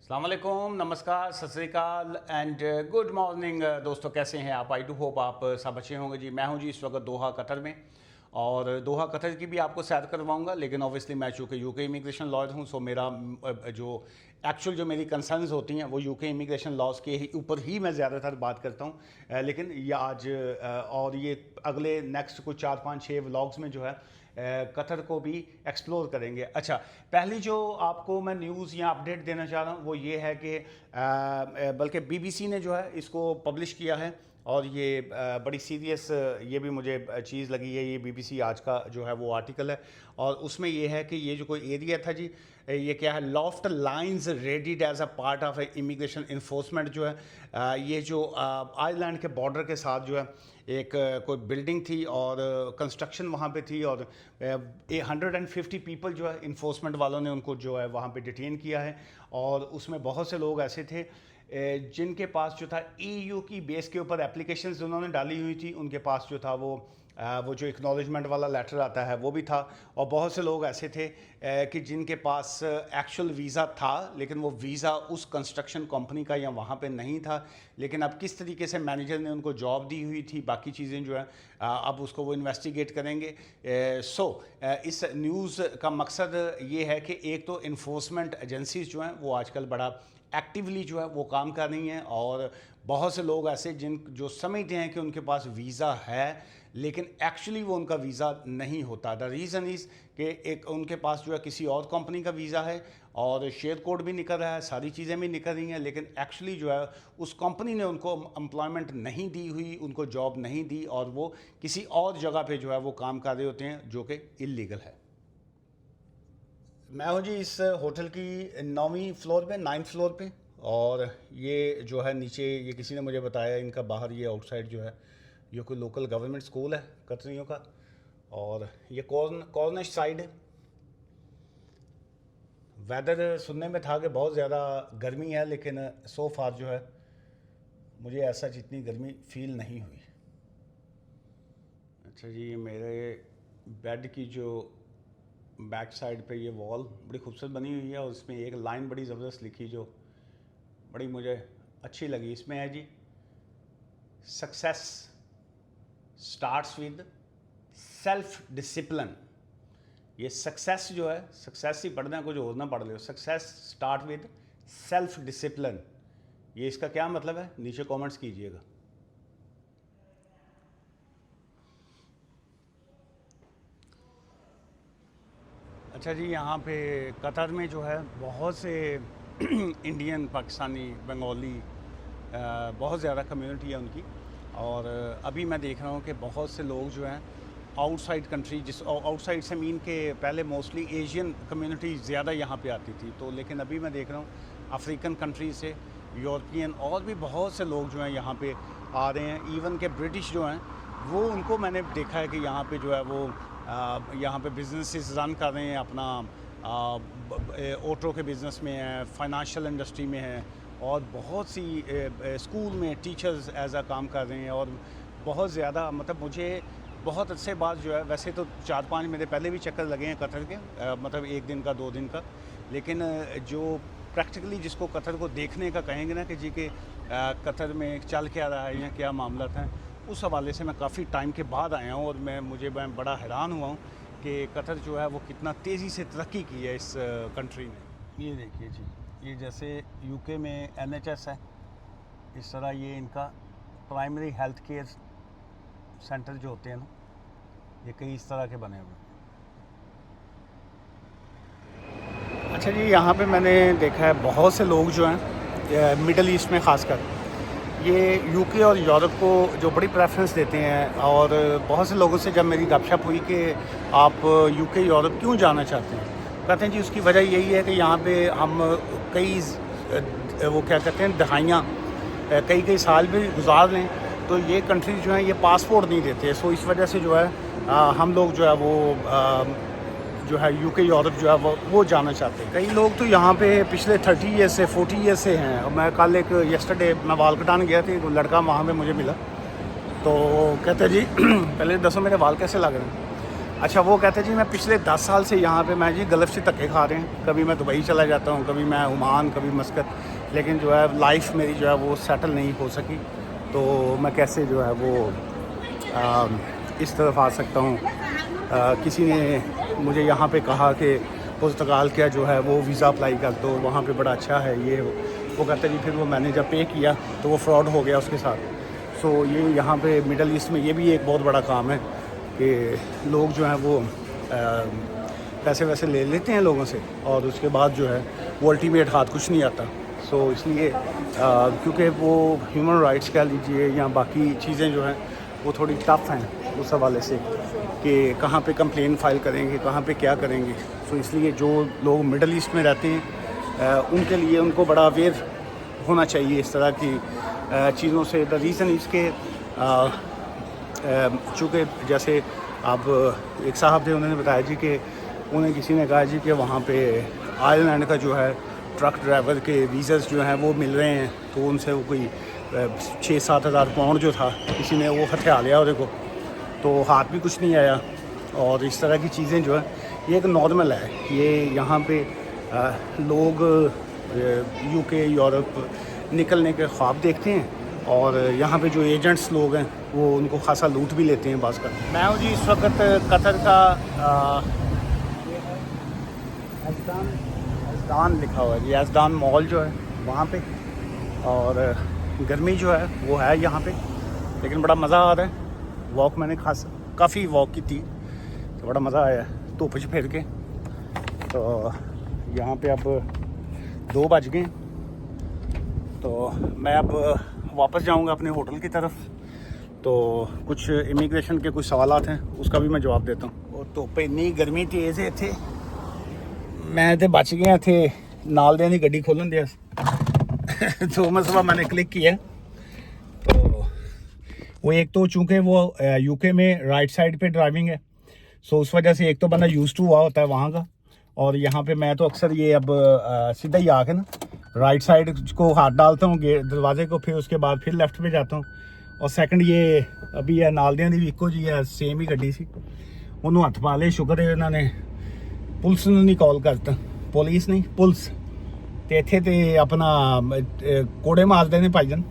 अस्सलाम वालेकुम, नमस्कार, सत श्री अकाल एंड गुड मॉर्निंग दोस्तों। कैसे हैं आप? आई डू होप आप सब अच्छे होंगे जी। मैं हूं जी इस वक्त दोहा कतर में, और दोहा कतर की भी आपको सैर करवाऊंगा। लेकिन ऑब्वियसली मैं चूँकि यूके इमिग्रेशन लॉयर हूं, सो मेरा जो एक्चुअल जो मेरी कंसर्न्स होती हैं वो यूके इमिग्रेशन लॉज के ऊपर ही मैं ज़्यादातर बात करता हूं। लेकिन ये आज और ये अगले नेक्स्ट कुछ 4-5-6 व्लॉग्स में जो है कतर को भी एक्सप्लोर करेंगे। अच्छा, पहली जो आपको मैं न्यूज़ या अपडेट देना चाह रहा हूँ वो ये है कि बल्कि बीबीसी ने जो है इसको पब्लिश किया है, और ये बड़ी सीरियस ये भी मुझे चीज़ लगी है। ये बीबीसी आज का जो है वो आर्टिकल है, और उसमें ये है कि ये जो कोई एरिया था जी, ये क्या है, loft lines raided as a part of immigration enforcement जो है, ये जो आयरलैंड के बॉर्डर के साथ जो है एक कोई बिल्डिंग थी और कंस्ट्रक्शन वहाँ पे थी, और 150 पीपल जो है इन्फोर्समेंट वालों ने उनको जो है वहाँ पे डिटेन किया है। और उसमें बहुत से लोग ऐसे थे जिनके पास जो था ईयू की बेस के ऊपर एप्लीकेशंस उन्होंने डाली हुई थी, उनके पास जो था वो जो एक्नॉलेजमेंट वाला लेटर आता है वो भी था। और बहुत से लोग ऐसे थे कि जिनके पास एक्चुअल वीज़ा था, लेकिन वो वीज़ा उस कंस्ट्रक्शन कंपनी का या वहाँ पे नहीं था। लेकिन अब किस तरीके से मैनेजर ने उनको जॉब दी हुई थी, बाकी चीज़ें जो है अब उसको वो इन्वेस्टिगेट करेंगे। इस न्यूज़ का मकसद ये है कि एक तो इन्फोर्समेंट एजेंसीज जो हैं वो आजकल बड़ा एक्टिवली जो है वो काम कर रही हैं, और बहुत से लोग ऐसे जो समझते हैं कि उनके पास वीज़ा है लेकिन एक्चुअली वो उनका वीज़ा नहीं होता। द रीज़न इज़ कि एक उनके पास जो है किसी और कंपनी का वीज़ा है, और शेयर कोड भी निकल रहा है, सारी चीज़ें भी निकल रही हैं, लेकिन एक्चुअली जो है उस कंपनी ने उनको एम्प्लॉयमेंट नहीं दी हुई, उनको जॉब नहीं दी, और वो किसी और जगह पे जो है वो काम कर रहे होते हैं जो कि इल्लीगल है। मैं हूँ जी इस होटल की 9वीं फ्लोर पे, 9th फ्लोर पे, और ये जो है नीचे, ये किसी ने मुझे बताया इनका बाहर ये आउटसाइड जो है ये कोई लोकल गवर्नमेंट स्कूल है कतरियों का, और ये कॉर्निश साइड है। वेदर सुनने में था कि बहुत ज़्यादा गर्मी है, लेकिन सो फार जो है मुझे ऐसा जितनी गर्मी फील नहीं हुई। अच्छा जी, ये मेरे बेड की जो बैक साइड पे ये वॉल बड़ी खूबसूरत बनी हुई है, और इसमें एक लाइन बड़ी ज़बरदस्त लिखी जो बड़ी मुझे अच्छी लगी। इसमें है जी, success starts with self discipline. ये सक्सेस जो है, सक्सेस ही पढ़ना है, कुछ और ना पढ़ लो। Success start with self discipline, ये इसका क्या मतलब है नीचे कमेंट्स कीजिएगा। अच्छा जी, यहाँ पे कतर में जो है बहुत से इंडियन, पाकिस्तानी, बंगाली, बहुत ज़्यादा कम्युनिटी है उनकी। और अभी मैं देख रहा हूँ कि बहुत से लोग जो हैं आउटसाइड कंट्री, जिस आउटसाइड से मीन के पहले मोस्टली एशियन कम्युनिटी ज़्यादा यहाँ पे आती थी, तो लेकिन अभी मैं देख रहा हूँ अफ्रीकन कंट्री से, यूरोपियन, और भी बहुत से लोग जो हैं यहाँ पे आ रहे हैं। इवन के ब्रिटिश जो हैं वो, उनको मैंने देखा है कि यहाँ पे जो है वो यहाँ पे बिजनेसेस रन कर रहे हैं अपना, ऑटो के बिज़नेस में है, फाइनेंशियल इंडस्ट्री में है, और बहुत सी स्कूल में टीचर्स एज आ काम कर रहे हैं। और बहुत ज़्यादा, मतलब मुझे बहुत अच्छे बात जो है, वैसे तो 4-5 मेरे पहले भी चक्कर लगे हैं कतर के, मतलब 1 दिन का 2 दिन का, लेकिन जो प्रैक्टिकली जिसको कतर को देखने का कहेंगे ना कि जी के कतर में चल क्या रहा है या क्या मामला था, उस हवाले से मैं काफ़ी टाइम के बाद आया हूँ, और मैं बड़ा हैरान हुआ हूँ कि कतर जो है वो कितना तेज़ी से तरक्की की है इस कंट्री ने। ये देखिए जी, ये जैसे यूके में NHS है, इस तरह ये इनका प्राइमरी हेल्थ केयर सेंटर जो होते हैं ना, ये कई इस तरह के बने हुए। अच्छा जी, यहाँ पे मैंने देखा है बहुत से लोग जो हैं मिडल ईस्ट में ख़ासकर, ये यूके और यूरोप को जो बड़ी प्रेफरेंस देते हैं। और बहुत से लोगों से जब मेरी गपशप हुई कि आप यूके यूरोप क्यों जाना चाहते हैं, कहते हैं जी उसकी वजह यही है कि यहाँ पे हम कई वो क्या कहते हैं दहाइयाँ, कई साल भी गुजार लें, तो ये कंट्रीज जो हैं ये पासपोर्ट नहीं देते। सो इस वजह से जो है हम लोग जो है वो जो है यूके यूरोप जो है वो जाना चाहते हैं। कई लोग तो यहाँ पे पिछले 30 ईयर से 40 ईयर से हैं। और मैं कल यस्टरडे मैं बाल कटाने गया था, तो लड़का वहाँ पे मुझे मिला, तो कहते जी पहले दसो मेरे बाल कैसे लग रहे हैं। अच्छा, वो कहते हैं जी मैं पिछले 10 साल से यहाँ पे मैं जी गल्फ़ से धक्के खा रहे हैं। कभी मैं दुबई चला जाता हूँ, कभी मैं ओमान, कभी मस्कत, लेकिन जो है लाइफ मेरी जो है वो सेटल नहीं हो सकी। तो मैं कैसे जो है वो इस तरफ आ सकता हूँ। किसी ने मुझे यहाँ पे कहा कि पुर्तगाल का जो है वो वीज़ा अप्लाई कर दो, वहाँ पे बड़ा अच्छा है ये वो कहते जी। फिर वो मैंने जब पे किया तो वो फ्रॉड हो गया उसके साथ। सो ये यहाँ पे मिडल ईस्ट में ये भी एक बहुत बड़ा काम है कि लोग जो हैं वो पैसे वैसे ले लेते हैं लोगों से और उसके बाद जो है वो अल्टीमेट हाथ कुछ नहीं आता। सो इसलिए क्योंकि वो ह्यूमन राइट्स कह लीजिए या बाकी चीज़ें जो हैं वो थोड़ी टफ हैं उस हवाले से कि कहाँ पे कंप्लेन फ़ाइल करेंगे, कहाँ पे क्या करेंगे। सो इसलिए जो लोग मिडल ईस्ट में रहते हैं उनके लिए उनको बड़ा अवेयर होना चाहिए इस तरह की चीज़ों से। द रीज़न इसके चूँकि जैसे आप एक साहब थे, उन्होंने बताया जी कि उन्हें किसी ने कहा जी कि वहाँ पे आयरलैंड का जो है ट्रक ड्राइवर के वीज़ास जो हैं वो मिल रहे हैं, तो उनसे वो कोई 6-7 हज़ार पाउंड जो था किसी ने वो हथिया लिया और देखो तो हाथ भी कुछ नहीं आया। और इस तरह की चीज़ें जो है ये एक नॉर्मल है। ये यहाँ पे लोग यूके यूरोप निकलने के ख्वाब देखते हैं और यहाँ पे जो एजेंट्स लोग हैं वो उनको खासा लूट भी लेते हैं बाज़ का। मैं हूँ जी इस वक्त कतर का एज़दान लिखा हुआ है जी, एज़दान मॉल जो है वहाँ पे। और गर्मी जो है वो है यहाँ पे, लेकिन बड़ा मज़ा आ रहा है। वॉक मैंने काफ़ी वॉक की थी तो बड़ा मज़ा आया धूप च फिर के। तो यहाँ पे अब 2 बज गए, तो मैं अब वापस जाऊँगा अपने होटल की तरफ। तो कुछ इमिग्रेशन के कुछ सवालात हैं उसका भी मैं जवाब देता हूँ। और धुप इन्नी गर्मी तेज़ है इत्थे, मैं तो बच गया थे नाल दे दी गड्डी खोलन दिया तो मसला मैंने क्लिक किया। तो वो एक तो चूँकि वो यूके में राइट साइड पे ड्राइविंग है, सो उस वजह से एक तो बंदा यूज़ टू हुआ होता है वहाँ का। और यहाँ पे मैं तो अक्सर ये अब सीधा ही आके ना राइट साइड को हाथ डालता हूँ गेट दरवाजे को, फिर उसके बाद फिर लेफ़्ट पे जाता हूँ। और सैकंड ये अभी है नालदियाँ दी भी इको जी है, सेम ही गड्डी सी, उन्होंने हथ पा ले। शुक्र है उन्होंने पुलिस नहीं कॉल करता, पुलिस नहीं पुलिस तो इत्थे ते अपना कोड़े मारते हैं भाईजन